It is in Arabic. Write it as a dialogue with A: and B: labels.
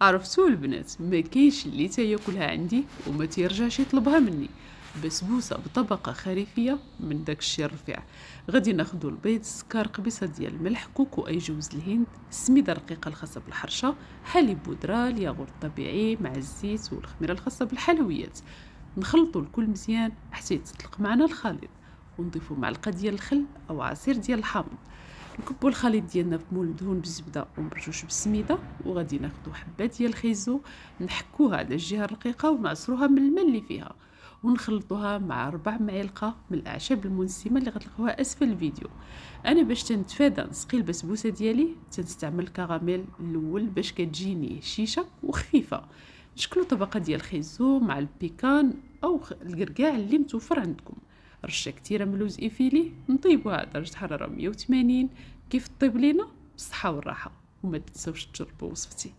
A: عرفتو البنات، ما كاينش اللي تياكلها عندي وما تيرجعش يطلبها مني. بسبوسه بطبقه خريفيه من داك الشي الرفيع. غادي ناخدو البيض، السكر، قبيصه ديال الملح، كوكو اي جوز الهند، السميده رقيقه الخاصه بالحرشه، حليب بودره، الياغورت الطبيعي مع الزيت والخميره الخاصه بالحلويات. نخلطو الكل مزيان حتى يتطلق معنا الخليط، ونضيفو معلقه ديال الخل او عصير ديال الحامض. نكبو الخليط ديالنا في مول مدهون بالزبده ومرشوش بالسميده، وغادي ناخدو حبات ديال الخيزو، نحكوها على الجهه الرقيقه ونعصروها من الماء اللي فيها، ونخلطوها مع 4 معالق من الاعشاب المنسمه اللي غتلقاوها اسفل الفيديو. انا باش تنتفادى نسقي البسبوسه ديالي تنستعمل الكراميل الاول باش كتجيني شيشه وخفيفه. نشكلو طبقه ديال الخيزو مع البيكان او القرقاع اللي متوفر عندكم، رشه كتيره من لوز ايفيلي، نطيبوها على درجه حراره 180 كيف الطيب لينا بالصحه والراحه. وما تنساوش تجربوا وصفتي.